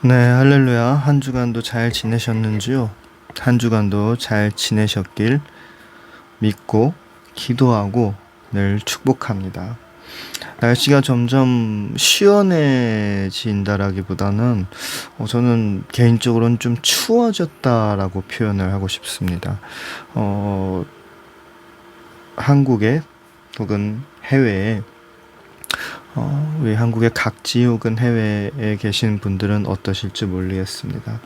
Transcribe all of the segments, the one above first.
네, 할렐루야. 한 주간도 잘 지내셨는지요? 한 주간도 잘 지내셨길 믿고 기도하고 늘 축복합니다. 날씨가 점점 시원해진다라기보다는 저는 개인적으로는 좀 추워졌다라고 표현을 하고 싶습니다. 한국에 혹은 해외에 우리 한국의 각지 혹은 해외에 계신 분들은 어떠실지 모르겠습니다.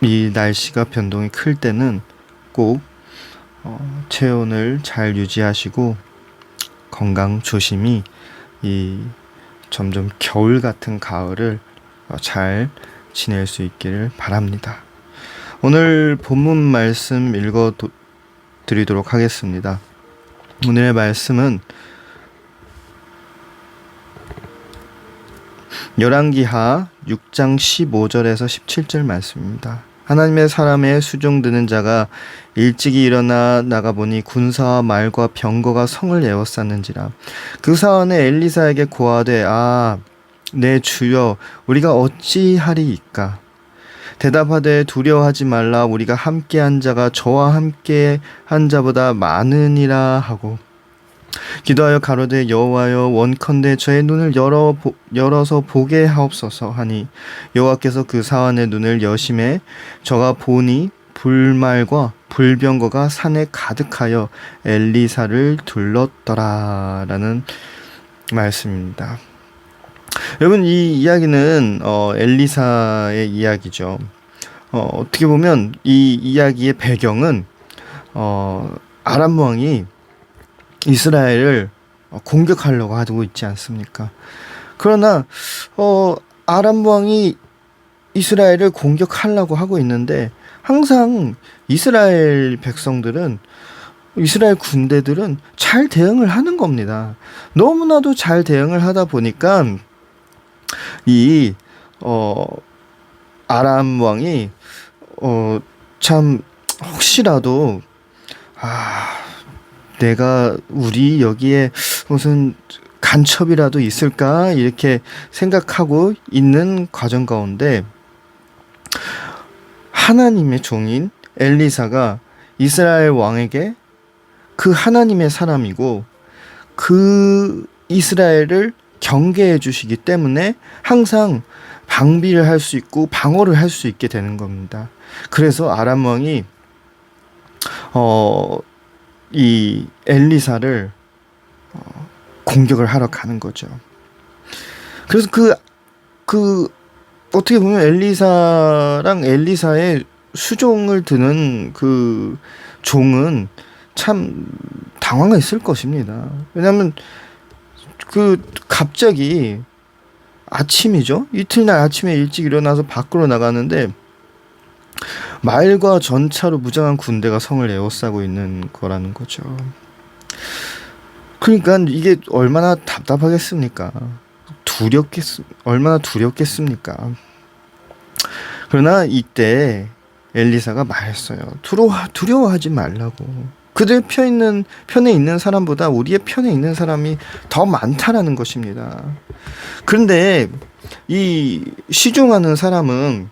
이 날씨가 변동이 클 때는 꼭 체온을 잘 유지하시고 건강 조심히 이 점점 겨울 같은 가을을 잘 지낼 수 있기를 바랍니다. 오늘 본문 말씀 읽어 드리도록 하겠습니다. 오늘의 말씀은 열왕기하 6장 15절에서 17절 말씀입니다. 하나님의 사람의 수종드는 자가 일찍이 일어나 나가보니 군사와 말과 병거가 성을 에워쌌는지라. 그 사원에 엘리사에게 고하되 내 주여 우리가 어찌하리이까. 대답하되 두려워하지 말라. 우리가 함께한 자가 저와 함께한 자보다 많으니라 하고 기도하여 가로되 여호와여 원컨대 저의 눈을 열어서 보게 하옵소서 하니 여호와께서 그 사환의 눈을 여심해 저가 보니 불말과 불병거가 산에 가득하여 엘리사를 둘렀더라 라는 말씀입니다. 여러분, 이 이야기는 엘리사의 이야기죠. 어떻게 보면 이 이야기의 배경은 아람 왕이 이스라엘을 공격하려고 하고 있지 않습니까? 그러나 아람 왕이 이스라엘을 공격하려고 하고 있는데 항상 이스라엘 백성들은 이스라엘 군대들은 잘 대응을 하는 겁니다. 너무나도 잘 대응을 하다 보니까 이 아람 왕이 참 혹시라도 내가 우리 여기에 무슨 간첩이라도 있을까 이렇게 생각하고 있는 과정 가운데 하나님의 종인 엘리사가 이스라엘 왕에게 그 하나님의 사람이고 그 이스라엘을 경계해 주시기 때문에 항상 방비를 할 수 있고 방어를 할 수 있게 되는 겁니다. 그래서 아람 왕이 이 엘리사를 공격을 하러 가는 거죠. 그래서 그 어떻게 보면 엘리사랑 엘리사의 수종을 드는 그 종은 참 당황했을 것입니다. 왜냐하면 갑자기 아침이죠. 이틀날 아침에 일찍 일어나서 밖으로 나가는데 말과 전차로 무장한 군대가 성을 에워싸고 있는 거라는 거죠. 그러니까 이게 얼마나 답답하겠습니까? 얼마나 두렵겠습니까? 그러나 이때 엘리사가 말했어요. 두려워하지 말라고. 그들 편에 있는 사람보다 우리의 편에 있는 사람이 더 많다라는 것입니다. 그런데 이 시종하는 사람은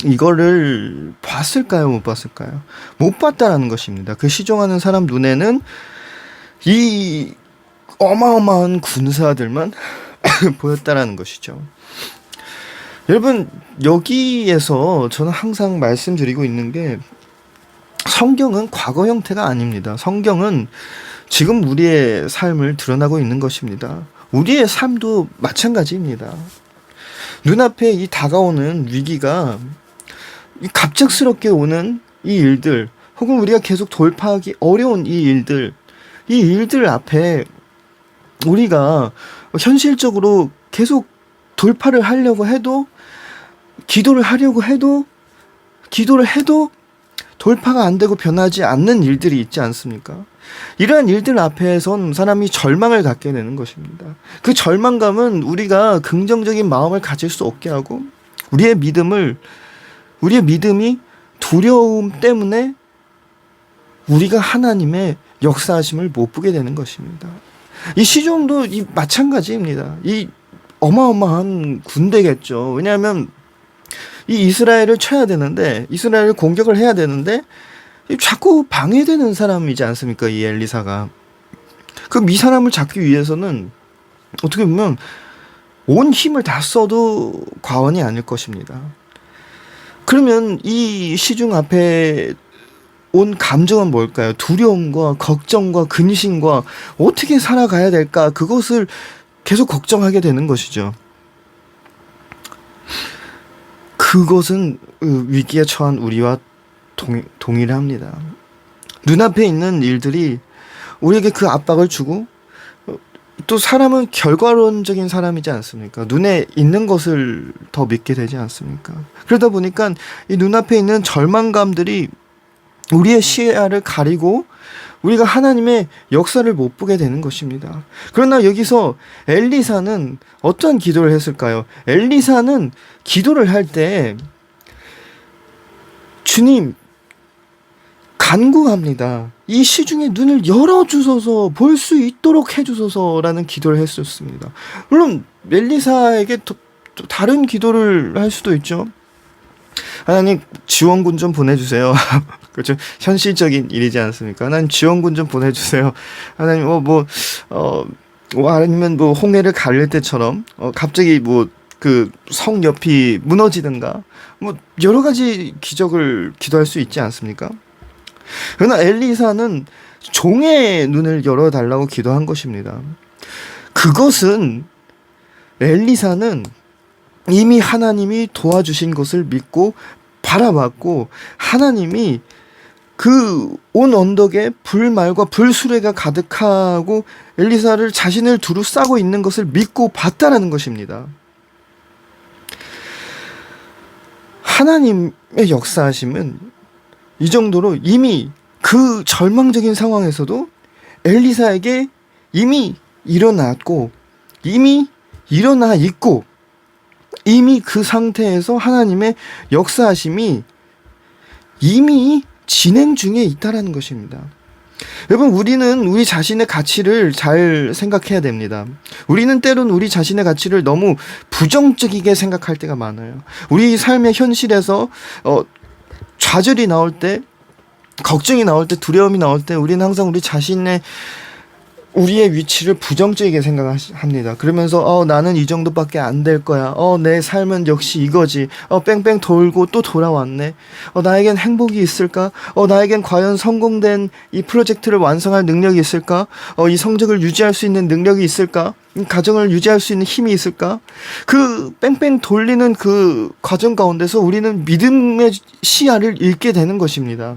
이거를 봤을까요? 못 봤을까요? 못 봤다라는 것입니다. 그 시종하는 사람 눈에는 이 어마어마한 군사들만 보였다라는 것이죠. 여러분, 여기에서 저는 항상 말씀드리고 있는 게 성경은 과거 형태가 아닙니다. 성경은 지금 우리의 삶을 드러나고 있는 것입니다. 우리의 삶도 마찬가지입니다. 눈앞에 이 다가오는 위기가 갑작스럽게 오는 이 일들 혹은 우리가 계속 돌파하기 어려운 이 일들 앞에 우리가 현실적으로 계속 돌파를 하려고 해도 기도를 해도 돌파가 안 되고 변하지 않는 일들이 있지 않습니까? 이러한 일들 앞에선 사람이 절망을 갖게 되는 것입니다. 그 절망감은 우리가 긍정적인 마음을 가질 수 없게 하고 우리의 믿음이 두려움 때문에 우리가 하나님의 역사하심을 못 보게 되는 것입니다. 이 시종도 이 마찬가지입니다. 이 어마어마한 군대겠죠. 왜냐하면 이 이스라엘을 쳐야 되는데, 이스라엘을 공격을 해야 되는데 자꾸 방해되는 사람이지 않습니까? 이 엘리사가. 그 이 사람을 잡기 위해서는 어떻게 보면 온 힘을 다 써도 과언이 아닐 것입니다. 그러면 이 시중 앞에 온 감정은 뭘까요? 두려움과 걱정과 근심과 어떻게 살아가야 될까? 그것을 계속 걱정하게 되는 것이죠. 그것은 위기에 처한 우리와 동일합니다. 눈앞에 있는 일들이 우리에게 그 압박을 주고, 또 사람은 결과론적인 사람이지 않습니까? 눈에 있는 것을 더 믿게 되지 않습니까? 그러다 보니까 이 눈앞에 있는 절망감들이 우리의 시야를 가리고 우리가 하나님의 역사를 못 보게 되는 것입니다. 그러나 여기서 엘리사는 어떤 기도를 했을까요? 엘리사는 기도를 할 때 주님 간구합니다. 이 시중에 눈을 열어주소서, 볼 수 있도록 해주소서라는 기도를 했었습니다. 물론 엘리사에게 또 다른 기도를 할 수도 있죠. 하나님 지원군 좀 보내주세요. 그렇죠. 현실적인 일이지 않습니까? 하나님 지원군 좀 보내주세요. 하나님 아니면 뭐 홍해를 가를 때처럼 갑자기 뭐 그 성 옆이 무너지든가 뭐 여러 가지 기적을 기도할 수 있지 않습니까? 그러나 엘리사는 종의 눈을 열어달라고 기도한 것입니다. 그것은 엘리사는 이미 하나님이 도와주신 것을 믿고 바라봤고, 하나님이 그 온 언덕에 불말과 불수레가 가득하고 엘리사를 자신을 두루싸고 있는 것을 믿고 봤다라는 것입니다. 하나님의 역사하심은 이 정도로 이미 그 절망적인 상황에서도 엘리사에게 이미 일어났고, 이미 일어나 있고, 이미 그 상태에서 하나님의 역사하심이 이미 진행 중에 있다라는 것입니다. 여러분, 우리는 우리 자신의 가치를 잘 생각해야 됩니다. 우리는 때론 우리 자신의 가치를 너무 부정적이게 생각할 때가 많아요. 우리 삶의 현실에서 좌절이 나올 때, 걱정이 나올 때, 두려움이 나올 때 우리는 항상 우리의 위치를 부정적이게 생각합니다. 그러면서 나는 이 정도밖에 안 될 거야. 내 삶은 역시 이거지. 뺑뺑 돌고 또 돌아왔네. 나에겐 행복이 있을까? 나에겐 과연 성공된 이 프로젝트를 완성할 능력이 있을까? 이 성적을 유지할 수 있는 능력이 있을까? 이 가정을 유지할 수 있는 힘이 있을까? 그 뺑뺑 돌리는 그 과정 가운데서 우리는 믿음의 시야를 잃게 되는 것입니다.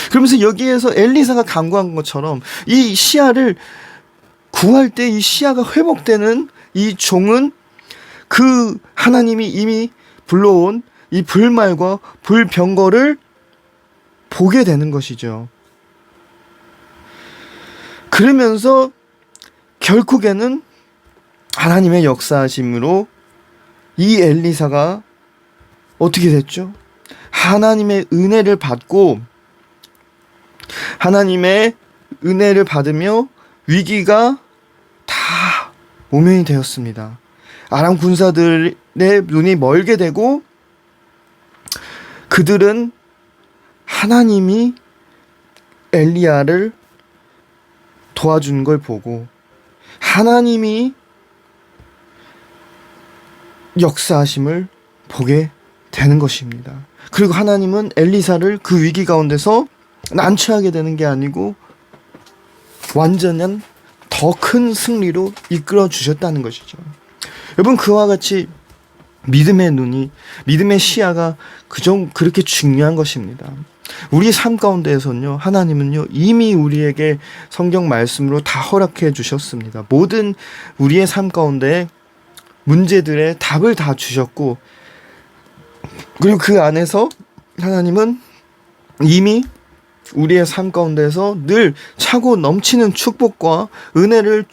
그러면서 여기에서 엘리사가 간구한 것처럼 이 시야를 구할 때 이 시야가 회복되는 이 종은 그 하나님이 이미 불러온 이 불말과 불병거를 보게 되는 것이죠. 그러면서 결국에는 하나님의 역사하심으로 이 엘리사가 어떻게 됐죠? 하나님의 은혜를 받고, 하나님의 은혜를 받으며 위기가 다 모면이 되었습니다. 아람 군사들의 눈이 멀게 되고, 그들은 하나님이 엘리야를 도와준 걸 보고 하나님이 역사하심을 보게 되는 것입니다. 그리고 하나님은 엘리사를 그 위기 가운데서 난처하게 되는 게 아니고 완전한 더 큰 승리로 이끌어 주셨다는 것이죠. 여러분, 그와 같이 믿음의 눈이, 믿음의 시야가 그렇게 중요한 것입니다. 우리 삶 가운데에서는요, 하나님은요 이미 우리에게 성경 말씀으로 다 허락해 주셨습니다. 모든 우리의 삶 가운데 문제들의 답을 다 주셨고, 그리고 그 안에서 하나님은 이미 우리의 삶 가운데서 늘 차고 넘치는 축복과 은혜를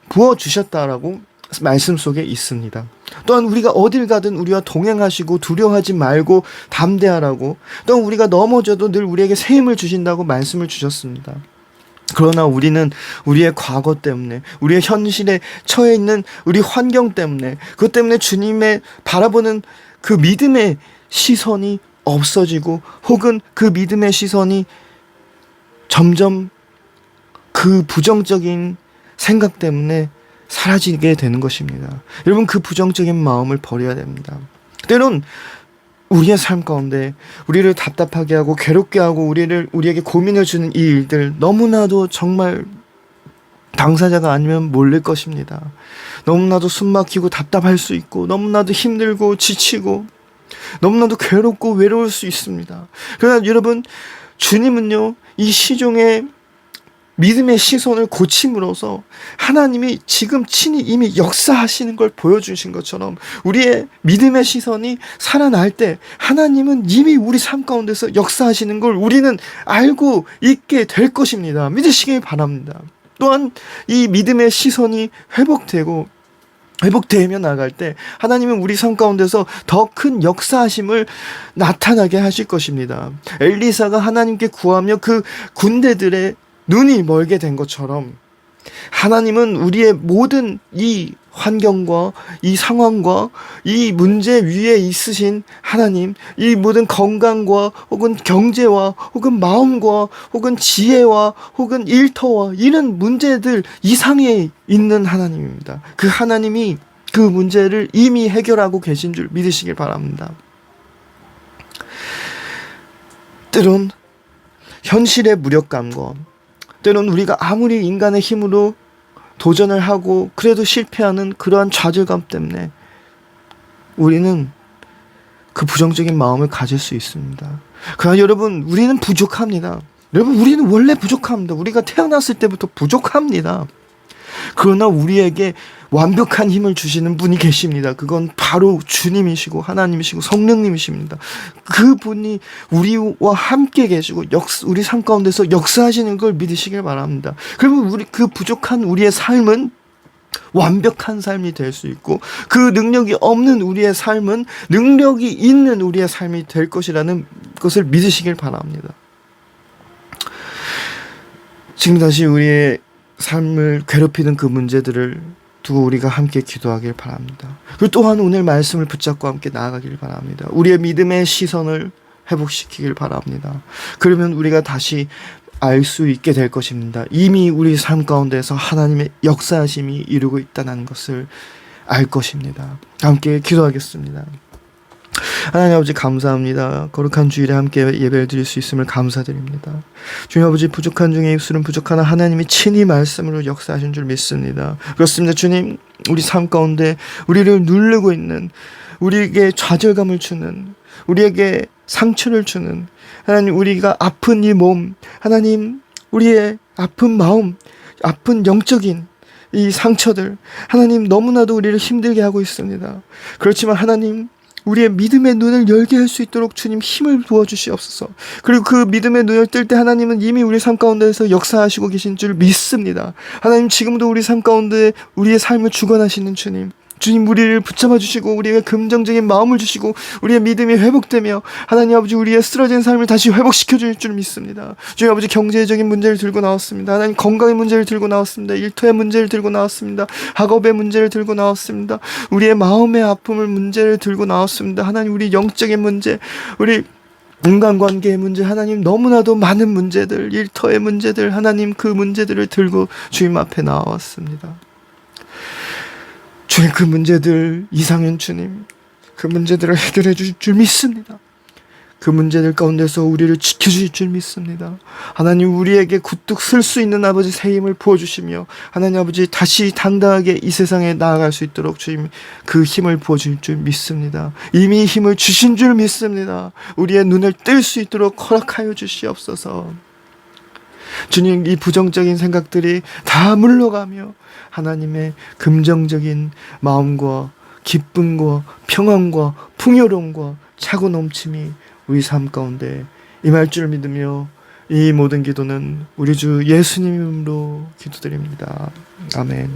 부어주셨다라고 말씀 속에 있습니다. 또한 우리가 어딜 가든 우리와 동행하시고 두려워하지 말고 담대하라고, 또한 우리가 넘어져도 늘 우리에게 새 힘을 주신다고 말씀을 주셨습니다. 그러나 우리는 우리의 과거 때문에, 우리의 현실에 처해 있는 우리 환경 때문에, 그것 때문에 주님의 바라보는 그 믿음의 시선이 없어지고, 혹은 그 믿음의 시선이 점점 그 부정적인 생각 때문에 사라지게 되는 것입니다. 여러분, 그 부정적인 마음을 버려야 됩니다. 때론 우리의 삶 가운데 우리를 답답하게 하고 괴롭게 하고 우리에게 고민을 주는 이 일들, 너무나도 정말 당사자가 아니면 모를 것입니다. 너무나도 숨막히고 답답할 수 있고, 너무나도 힘들고 지치고, 너무나도 괴롭고 외로울 수 있습니다. 그러나 여러분, 주님은요, 이 시종의 믿음의 시선을 고침으로써 하나님이 지금 친히 이미 역사하시는 걸 보여주신 것처럼, 우리의 믿음의 시선이 살아날 때 하나님은 이미 우리 삶 가운데서 역사하시는 걸 우리는 알고 있게 될 것입니다. 믿으시길 바랍니다. 또한 이 믿음의 시선이 회복되며 나갈 때 하나님은 우리 삶 가운데서 더 큰 역사하심을 나타나게 하실 것입니다. 엘리사가 하나님께 구하며 그 군대들의 눈이 멀게 된 것처럼, 하나님은 우리의 모든 이 환경과 이 상황과 이 문제 위에 있으신 하나님, 이 모든 건강과 혹은 경제와 혹은 마음과 혹은 지혜와 혹은 일터와 이런 문제들 이상에 있는 하나님입니다. 그 하나님이 그 문제를 이미 해결하고 계신 줄 믿으시길 바랍니다. 때론 현실의 무력감과, 때론 우리가 아무리 인간의 힘으로 도전을 하고 그래도 실패하는 그러한 좌절감 때문에 우리는 그 부정적인 마음을 가질 수 있습니다. 그러나 여러분, 우리는 부족합니다. 여러분, 우리는 원래 부족합니다. 우리가 태어났을 때부터 부족합니다. 그러나 우리에게 완벽한 힘을 주시는 분이 계십니다. 그건 바로 주님이시고 하나님이시고 성령님이십니다. 그분이 우리와 함께 계시고 우리 삶 가운데서 역사하시는 걸 믿으시길 바랍니다. 그러면 그 부족한 우리의 삶은 완벽한 삶이 될 수 있고, 그 능력이 없는 우리의 삶은 능력이 있는 우리의 삶이 될 것이라는 것을 믿으시길 바랍니다. 지금 다시 우리의 삶을 괴롭히는 그 문제들을 두고 우리가 함께 기도하길 바랍니다. 그리고 또한 오늘 말씀을 붙잡고 함께 나아가길 바랍니다. 우리의 믿음의 시선을 회복시키길 바랍니다. 그러면 우리가 다시 알 수 있게 될 것입니다. 이미 우리 삶 가운데서 하나님의 역사하심이 이루고 있다는 것을 알 것입니다. 함께 기도하겠습니다. 하나님 아버지, 감사합니다. 거룩한 주일에 함께 예배를 드릴 수 있음을 감사드립니다. 주님 아버지, 부족한 중에 입술은 부족하나 하나님이 친히 말씀으로 역사하신 줄 믿습니다. 그렇습니다. 주님, 우리 삶 가운데 우리를 누르고 있는, 우리에게 좌절감을 주는, 우리에게 상처를 주는, 하나님, 우리가 아픈 이 몸, 하나님, 우리의 아픈 마음, 아픈 영적인 이 상처들, 하나님, 너무나도 우리를 힘들게 하고 있습니다. 그렇지만 하나님, 우리의 믿음의 눈을 열게 할 수 있도록 주님 힘을 부어주시옵소서. 그리고 그 믿음의 눈을 뜰 때 하나님은 이미 우리 삶 가운데에서 역사하시고 계신 줄 믿습니다. 하나님, 지금도 우리 삶 가운데 우리의 삶을 주관하시는 주님, 우리를 붙잡아 주시고 우리에게 긍정적인 마음을 주시고 우리의 믿음이 회복되며 하나님 아버지, 우리의 쓰러진 삶을 다시 회복시켜 줄 줄 믿습니다. 주님 아버지, 경제적인 문제를 들고 나왔습니다. 하나님, 건강의 문제를 들고 나왔습니다. 일터의 문제를 들고 나왔습니다. 학업의 문제를 들고 나왔습니다. 우리의 마음의 아픔을 문제를 들고 나왔습니다. 하나님, 우리 영적인 문제, 우리 인간관계의 문제, 하나님, 너무나도 많은 문제들, 일터의 문제들, 하나님, 그 문제들을 들고 주님 앞에 나왔습니다. 주님, 그 문제들, 이상현 주님, 그 문제들을 해결해 주실 줄 믿습니다. 그 문제들 가운데서 우리를 지켜주실 줄 믿습니다. 하나님, 우리에게 굿뚝 쓸 수 있는 아버지 새 힘을 부어주시며 하나님 아버지, 다시 당당하게 이 세상에 나아갈 수 있도록 주님 그 힘을 부어주실 줄 믿습니다. 이미 힘을 주신 줄 믿습니다. 우리의 눈을 뜰 수 있도록 허락하여 주시옵소서. 주님, 이 부정적인 생각들이 다 물러가며 하나님의 긍정적인 마음과 기쁨과 평안과 풍요로움과 차고 넘침이 우리 삶 가운데 임할 줄 믿으며 이 모든 기도는 우리 주 예수님 이름으로 기도드립니다. 아멘.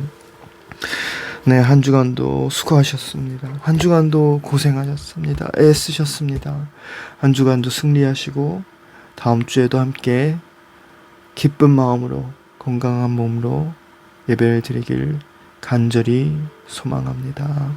네, 한 주간도 수고하셨습니다. 한 주간도 고생하셨습니다. 애쓰셨습니다. 한 주간도 승리하시고 다음 주에도 함께 기쁜 마음으로 건강한 몸으로 예배를 드리길 간절히 소망합니다.